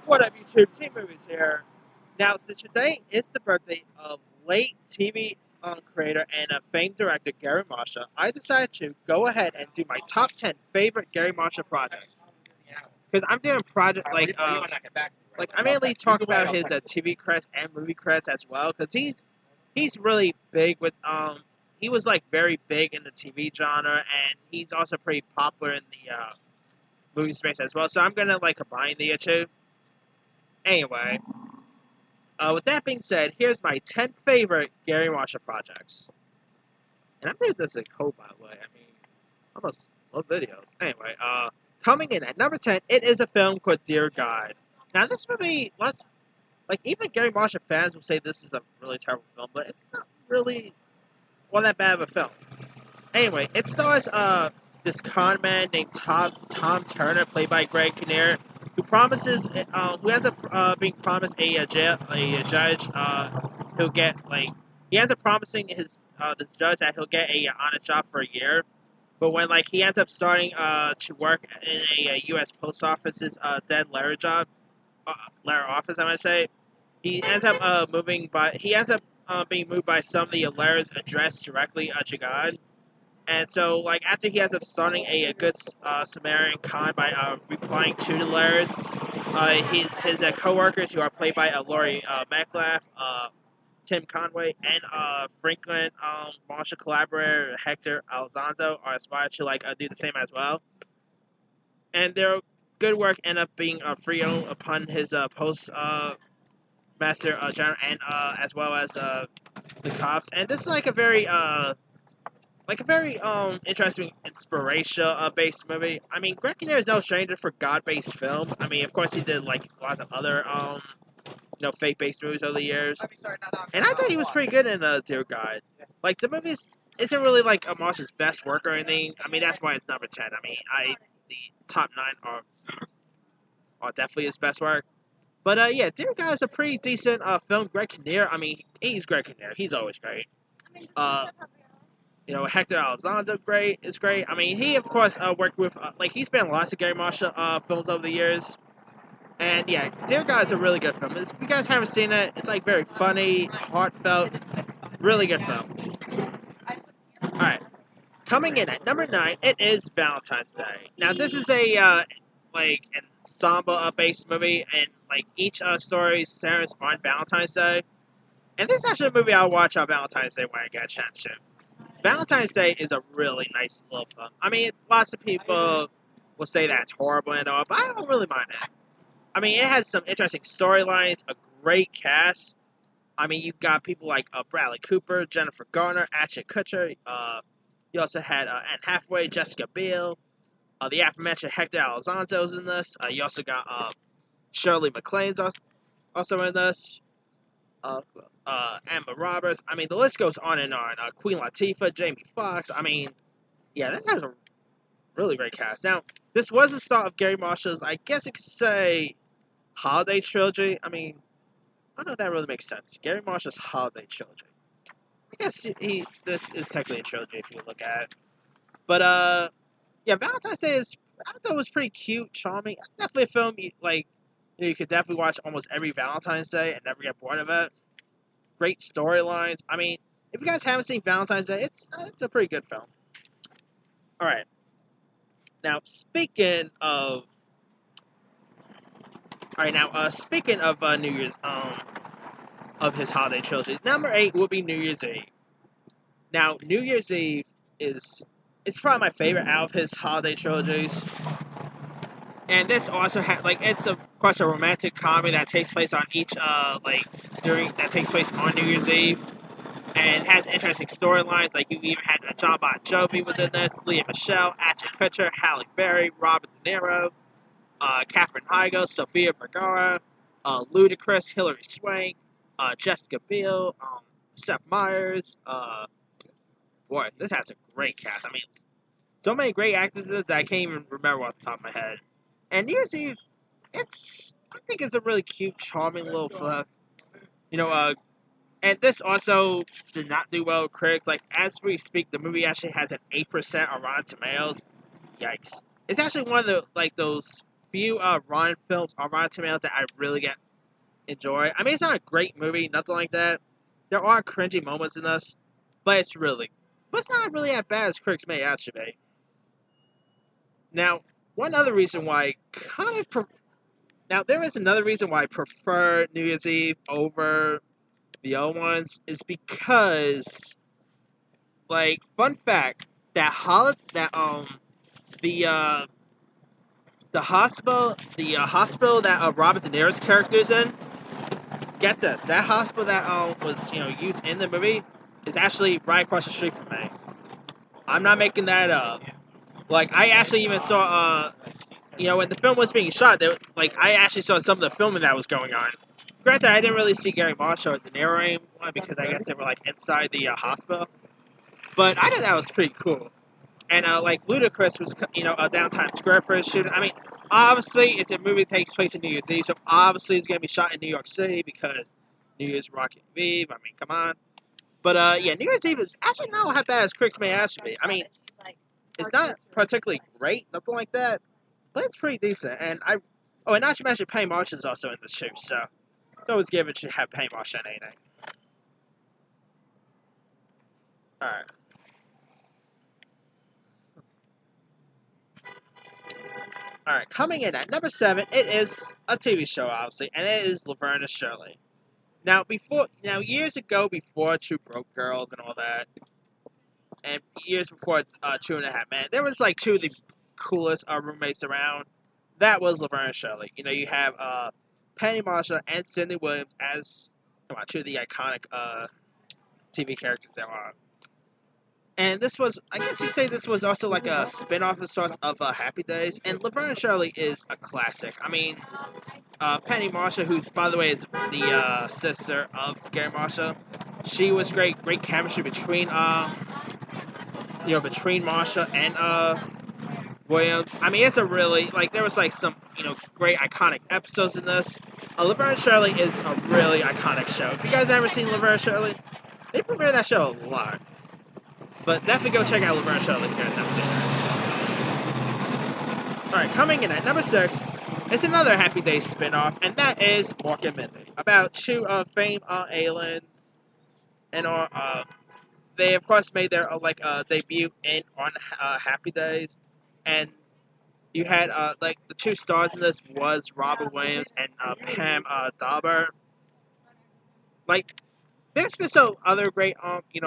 What up, YouTube? Team Movies here. Now, since today is the birthday of late TV creator and famed director Garry Marshall, I decided to go ahead and do my top 10 favorite Garry Marshall projects. Because I'm doing projects like I mainly talk about his TV credits and movie credits as well. Because he's really big with he was like very big in the TV genre, and he's also pretty popular in the movie space as well. So I'm gonna like combine the two. Anyway, with that being said, here's my 10 favorite Garry Marshall projects. And I made this in code, by the way. I mean, almost love videos. Anyway, coming in at number 10, it is a film called Dear God. Now, this movie, like, even Garry Marshall fans will say this is a really terrible film, but it's not really all that bad of a film. Anyway, it stars, this con man named Tom Turner, played by Greg Kinnear, who ends up being promised a judge who'll get he ends up promising this judge that he'll get a honest job for a year, but when he ends up starting to work in a U.S. post office's dead letter office, I might say, he ends up being moved by some of the letters addressed directly to God. And so, after he ends up starting a good Samaritan con by replying to the letters, his co-workers, who are played by Laurie Metcalf, Tim Conway, and Franklin Marshall collaborator Hector Alonso, are inspired to do the same as well. And their good work end up being free upon his post master general, and as well as the cops. And this is a very interesting inspirational based movie. I mean, Greg Kinnear is no stranger for God-based films. I mean, of course, he did a lot of other faith-based movies over the years. And I thought he was pretty good in Dear God. The movie isn't really Marshall's best work or anything. I mean, that's why it's number 10. I mean, the top 9 are definitely his best work. But yeah, Dear God is a pretty decent film. Greg Kinnear, I mean, he's Greg Kinnear. He's always great. Hector Alonso is great. I mean, he, of course, worked with, he's been in lots of Garry Marshall films over the years. And, yeah, Dear God is a really good film. If you guys haven't seen it, it's, very funny, heartfelt, really good film. Alright, coming in at number 9, it is Valentine's Day. Now, this is a, ensemble-based movie, and, each story centers on Valentine's Day. And this is actually a movie I'll watch on Valentine's Day when I get a chance to. Valentine's Day is a really nice little film. I mean, lots of people will say that's horrible and all, but I don't really mind it. I mean, it has some interesting storylines, a great cast. I mean, you've got people like Bradley Cooper, Jennifer Garner, Ashton Kutcher. You also had Anne Hathaway, Jessica Biel. The aforementioned Hector Alonso's in this. You also got Shirley MacLaine's also in this. Who else? Emma Roberts. I mean, the list goes on and on. Queen Latifah, Jamie Foxx. I mean, yeah, this has a really great cast. Now, this was the start of Garry Marshall's, I guess you could say, holiday trilogy. I mean, I don't know if that really makes sense. Garry Marshall's holiday trilogy. I guess this is technically a trilogy if you look at it. But, yeah, Valentine's Day I thought it was pretty cute, charming. Definitely a film, you could definitely watch almost every Valentine's Day and never get bored of it. Great storylines. I mean, if you guys haven't seen Valentine's Day, it's a pretty good film. Alright. Now, speaking of New Year's, of his holiday trilogy, number 8 will be New Year's Eve. Now, New Year's Eve it's probably my favorite out of his holiday trilogies. And this also it's of course a romantic comedy that takes place on New Year's Eve, and has interesting storylines. You even had John Bon Jovi was in this, Lea Michele, Ashton Kutcher, Halle Berry, Robert De Niro, Katherine Heigl, Sofia Vergara, Ludacris, Hilary Swank, Jessica Biel, Seth Meyers. Boy, this has a great cast. I mean, so many great actors in this that I can't even remember off the top of my head. And New Year's Eve, I think it's a really cute, charming little film. And this also did not do well with critics. As we speak, the movie actually has an 8% on Rotten Tomatoes. Yikes. It's actually one of the, those few Ron films on Rotten Tomatoes that I really enjoy. I mean, it's not a great movie, nothing like that. There are cringy moments in this, but it's not really as bad as critics may out to be. Now, one other reason why now there is another reason why I prefer New Year's Eve over the other ones is because, like, fun fact, the hospital that Robert De Niro's character is in. Get this, that hospital that was used in the movie is actually right across the street from me. I'm not making that up. Like, I actually even saw when the film was being shot, I actually saw some of the filming that was going on. Granted, I didn't really see Gary Marshall or De Niro anymore because I guess they were like inside the hospital. But I thought that was pretty cool. And like Ludacris was downtown square for his shooting. I mean, obviously it's a movie that takes place in New Year's Eve, so obviously it's gonna be shot in New York City because New Year's Rockin' Eve. I mean, come on. But yeah, New Year's Eve is actually not how bad as critics may actually be. I mean, it's not particularly great, nothing like that, but it's pretty decent. And not to mention Penny Marshall's also in this too, so it's always given to have Penny Marshall in anything. Alright. Alright, coming in at number 7, it is a TV show, obviously, and it is Laverne and Shirley. Now, years ago, before Two Broke Girls and all that, and years before Two and a Half Men, there was like two of the coolest roommates around. That was Laverne and Shirley. You have Penny Marshall and Cindy Williams as two of the iconic TV characters there are. And this was, I guess you say this was also like a spin-off of sorts of Happy Days. And Laverne and Shirley is a classic. I mean, Penny Marshall, who's, by the way, is the sister of Garry Marshall, she was great. Great chemistry between Marshall and Williams. I mean, it's a really, there was some, great iconic episodes in this. Laverne and Shirley is a really iconic show. If you guys ever seen Laverne and Shirley, they premiere that show a lot. But definitely go check out Laverne and Shirley if you guys haven't seen it. Alright, coming in at number 6, it's another Happy Days spin-off, and that is Mork and Mindy. About two famed aliens, and they of course made their debut on Happy Days, and you had the two stars in this was Robin Williams and Pam Dauber. There's been some other great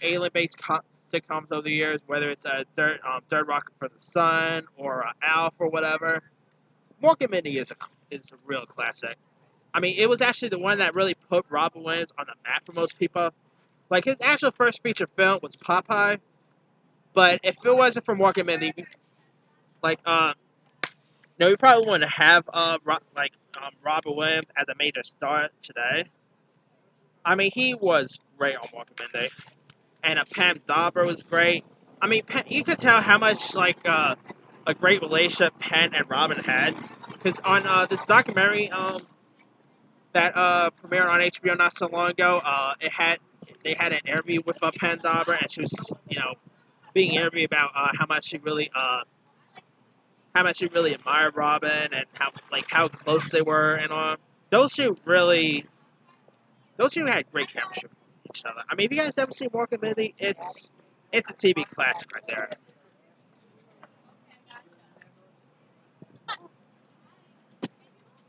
alien-based sitcoms over the years, whether it's Third Rock for the Sun or Alf or whatever. Mork and Mindy is a real classic. I mean, it was actually the one that really put Robin Williams on the map for most people. His actual first feature film was Popeye, but if it wasn't for Mork and Mindy, we probably wouldn't have Robin Williams as a major star today. I mean, he was great on Mork and Mindy. And Pam Dauber was great. I mean, you could tell how much a great relationship Penn and Robin had, because on this documentary that premiered on HBO not so long ago, they had an interview with Pam Dauber, and she was being interviewed about how much she really admired Robin and how close they were and all. Those two had great chemistry. Other. I mean, if you guys ever seen Mork and Mindy, it's a TV classic right there.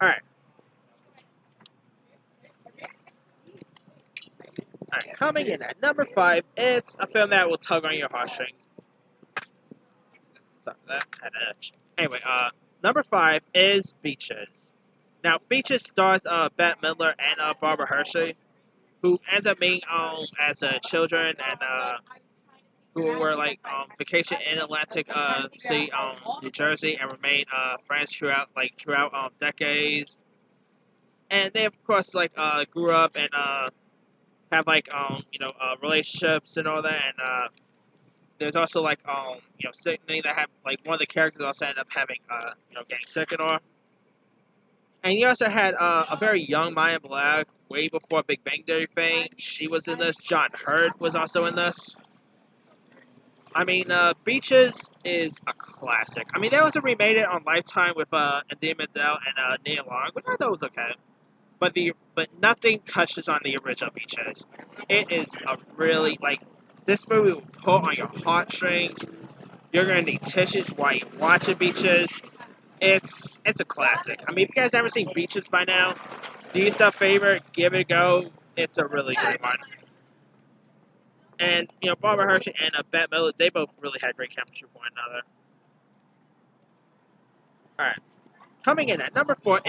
Alright, coming in at number 5, it's a film that will tug on your heartstrings. Sorry for that. Anyway, number 5 is Beaches. Now, Beaches stars Bette Midler and Barbara Hershey, who ends up being as children and who were vacation in Atlantic City, New Jersey, and remain friends throughout decades. And they of course grew up and have relationships and all that. And there's also sickening that have one of the characters also ended up having getting sick and all. And you also had a very young Maya Blag, way before Big Bang Theory fame. She was in this. John Hurt was also in this. I mean, Beaches is a classic. I mean, they also remade it on Lifetime with Andrea Mandel and Nia Long, which I thought was okay. But nothing touches on the original Beaches. It is a really like this movie will pull on your heartstrings. You're gonna need tissues while you're watching Beaches. It's a classic. I mean, if you guys haven't seen Beaches by now, do yourself a favor, give it a go. It's a really good one. And Barbara Hershey and Bette Miller, they both really had great chemistry with one another. All right, coming in at number 4,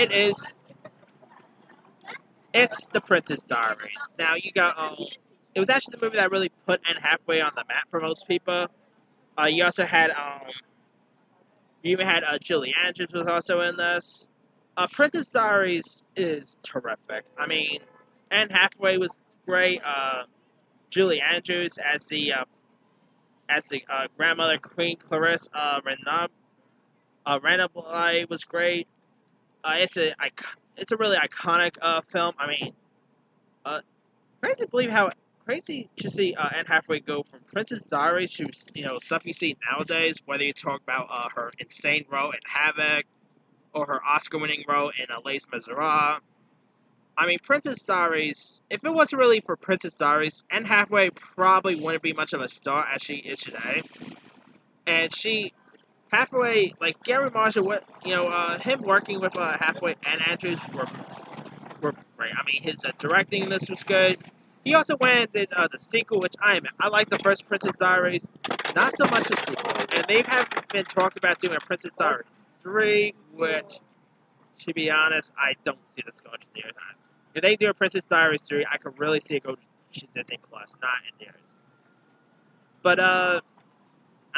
it's The Princess Diaries. Now you got it was actually the movie that really put Anne Hathaway on the map for most people. You also had you even had Julie Andrews was also in this. Princess Diaries is terrific. I mean, Anne Hathaway was great. Julie Andrews as the grandmother, Queen Clarisse Renably was great. It's a really iconic film. I mean, crazy to believe how crazy to see Anne Hathaway go from Princess Diaries to stuff you see nowadays. Whether you talk about her insane role in Havoc or her Oscar-winning role in Les Miserables. I mean, Princess Diaries. If it wasn't really for Princess Diaries, Anne Hathaway probably wouldn't be much of a star as she is today. And Hathaway, like Garry Marshall, him working with Hathaway and Andrews were great. I mean, his directing in this was good. He also went and did the sequel, which I like the first Princess Diaries, not so much the sequel. And they have been talking about doing a Princess Diaries 3, which, to be honest, I don't see this going to the other time. If they do a Princess Diaries 3, I could really see it go to Disney Plus, not in theirs. But I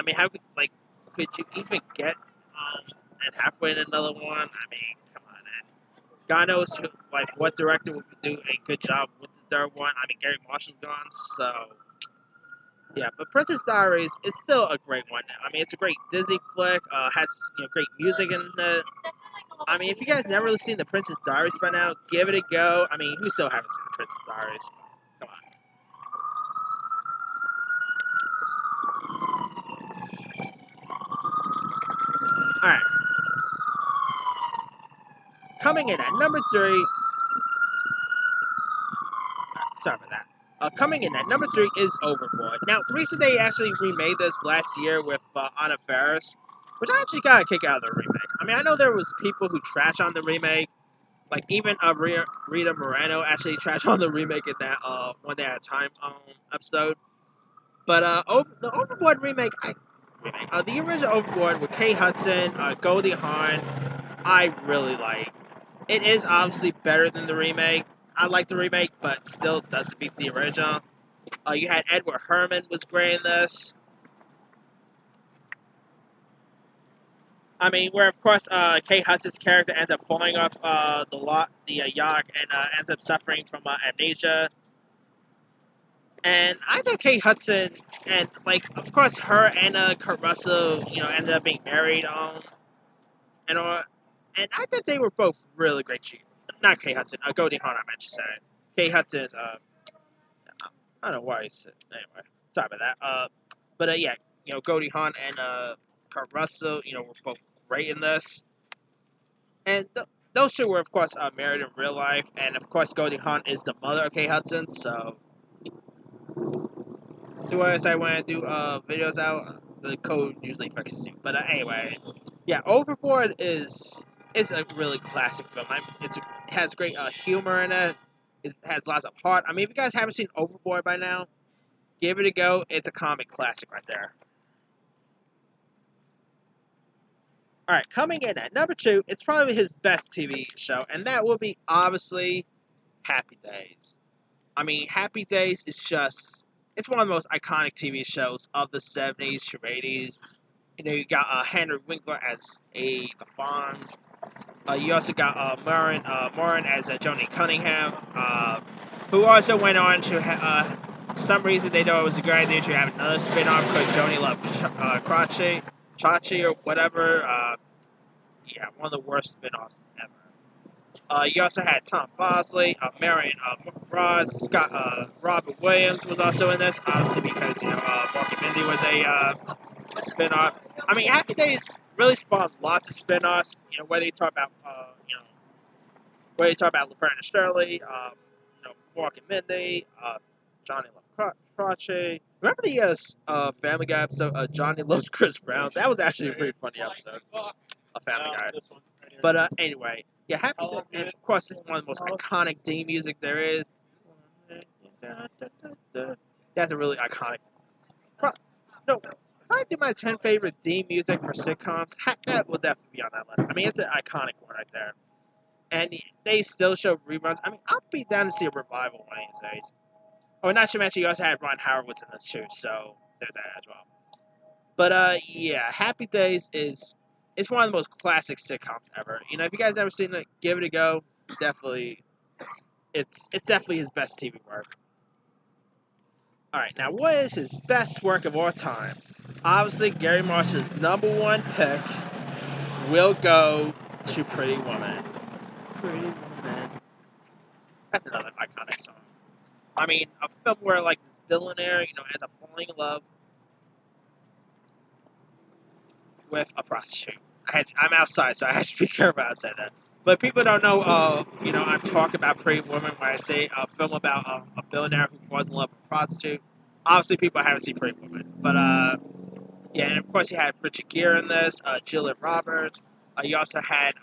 mean, could you even get and halfway in another one? I mean, come on, man. God knows what director would do a good job with the third one. I mean, Garry Marshall's gone, so yeah. But Princess Diaries is still a great one. I mean, it's a great Disney flick. Has great music in it. I mean, if you guys never really seen the Princess Diaries by now, give it a go. I mean, who still haven't seen the Princess Diaries? Come on. All right. Coming in at number 3. Sorry about that. Coming in at number 3 is Overboard. Now, the reason they actually remade this last year with Anna Faris, which I actually got a kick out of the remake. I mean, I know there was people who trash on the remake, like even Rita Moreno actually trashed on the remake in that One Day at a Time episode. But the Overboard remake, the original Overboard with Kate Hudson, Goldie Hawn, I really like. It is obviously better than the remake. I like the remake, but still doesn't beat the original. You had Edward Herrmann was great in this. I mean, where of course Kate Hudson's character ends up falling off the yacht and ends up suffering from amnesia. And I thought Kate Hudson and of course her and Kurt Russell ended up being married and all. And I thought they were both really great. Not Kate Hudson, Goldie Hawn. I meant to say. Kate Hudson is I don't know why I said anyway. Sorry about that. But yeah, Goldie Hawn and Kurt Russell, were both great in this. And those two were, of course, married in real life, and of course, Goldie Hawn is the mother of Kate Hudson. So as I want to do videos out, the code usually fixes you. But anyway, yeah, Overboard is a really classic film. It has great humor in it. It has lots of heart. I mean, if you guys haven't seen Overboard by now, give it a go. It's a comic classic right there. Alright, coming in at number 2, it's probably his best TV show, and that will be, obviously, Happy Days. I mean, Happy Days is it's one of the most iconic TV shows of the 70s to 80s. You got Henry Winkler as the Fonz. You also got Moran as Joni Cunningham, who also went on to, some reason they thought it was a good idea to have another spin-off called Joni Love Chachi or whatever. Yeah, one of the worst spin-offs ever. You also had Tom Bosley, Marion Ross, Scott, Robert Williams was also in this, obviously because Mork and Mindy was a spin-off. I mean, Happy Days really spawned lots of spin-offs. Whether you talk about Laverne and Shirley, Mork and Mindy, Johnny Loves Crotchy. Remember the Family Guy episode, Johnny Loves Chris Brown? That was actually a pretty funny episode of Family Guy. But anyway, yeah, Happy Days, and of course, it's one of the most iconic theme music there is. That's a really iconic. No, if I did my 10 favorite theme music for sitcoms, that will definitely be on that list. I mean, it's an iconic one right there. And they still show reruns. I mean, I'll be down to see a revival one of these days. Oh, not to mention, you also had Ron Howard was in this too, so there's that as well. But yeah, Happy Days is one of the most classic sitcoms ever. If you guys ever seen it, give it a go. Definitely, it's definitely his best TV work. All right, now what is his best work of all time? Obviously, Garry Marshall's #1 pick will go to Pretty Woman. Pretty Woman. That's another iconic song. I mean, a film where like this billionaire, ends up falling in love with a prostitute. I'm outside, so I have to be careful how I say that. But people don't know, I'm talking about Pretty Woman when I say a film about a billionaire who falls in love with a prostitute. Obviously, people haven't seen Pretty Woman. But, yeah, and of course you had Richard Gere in this, Julia Roberts. You also had,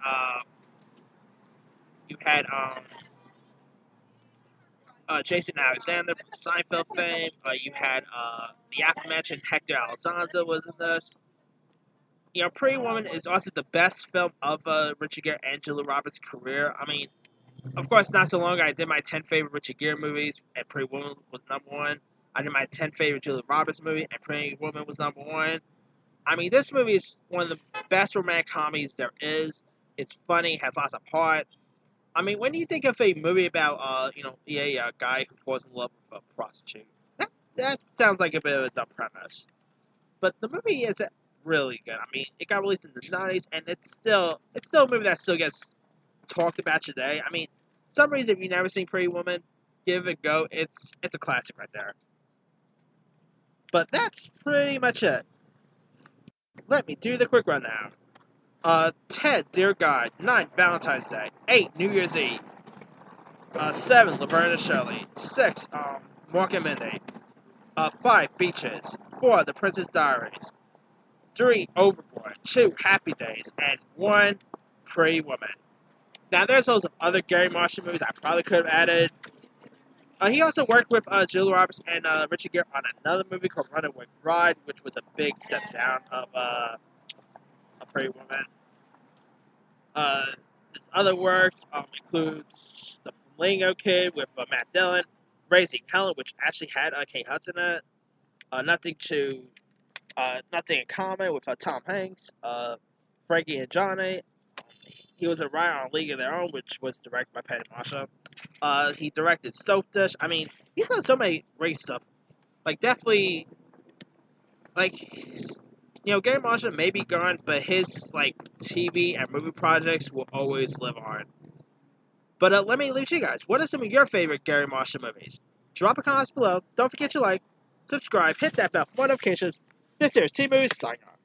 Jason Alexander from Seinfeld fame. You had the aforementioned Hector Elizondo was in this. Pretty Woman is also the best film of Richard Gere and Julia Roberts' career. I mean, of course, not so long ago, I did my 10 favorite Richard Gere movies, and Pretty Woman was #1. I did my 10 favorite Julia Roberts movie, and Pretty Woman was #1. I mean, this movie is one of the best romantic comedies there is. It's funny, has lots of heart. I mean, when you think of a movie about, a guy who falls in love with a prostitute, that sounds like a bit of a dumb premise. But the movie is really good. I mean, it got released in the '90s, and it's still a movie that still gets talked about today. I mean, for some reason, if you've never seen Pretty Woman, give it a go. It's a classic right there. But that's pretty much it. Let me do the quick rundown. 10, Dear God. 9, Valentine's Day. 8, New Year's Eve. 7, Laverne and Shirley. 6, Mork and Mindy. 5, Beaches. 4, The Princess Diaries. 3, Overboard. 2, Happy Days. And 1, Pretty Woman. Now, there's loads of other Garry Marshall movies I probably could have added. He also worked with Julia Roberts and Richard Gere on another movie called Runaway Bride, which was a big step down of A Pretty Woman. His other works includes The Flamingo Kid with Matt Dillon, Raising Helen, which actually had Kate Hudson in it, Nothing in Common with Tom Hanks, Frankie and Johnny. He was a writer on League of Their Own, which was directed by Penny Marshall. He directed Soap Dish. I mean, he's done so many great stuff. Like, definitely, Garry Marshall may be gone, but his, TV and movie projects will always live on. But let me leave you guys. What are some of your favorite Garry Marshall movies? Drop a comment below. Don't forget to like, subscribe, hit that bell for more notifications. This here is T Movies, signing off.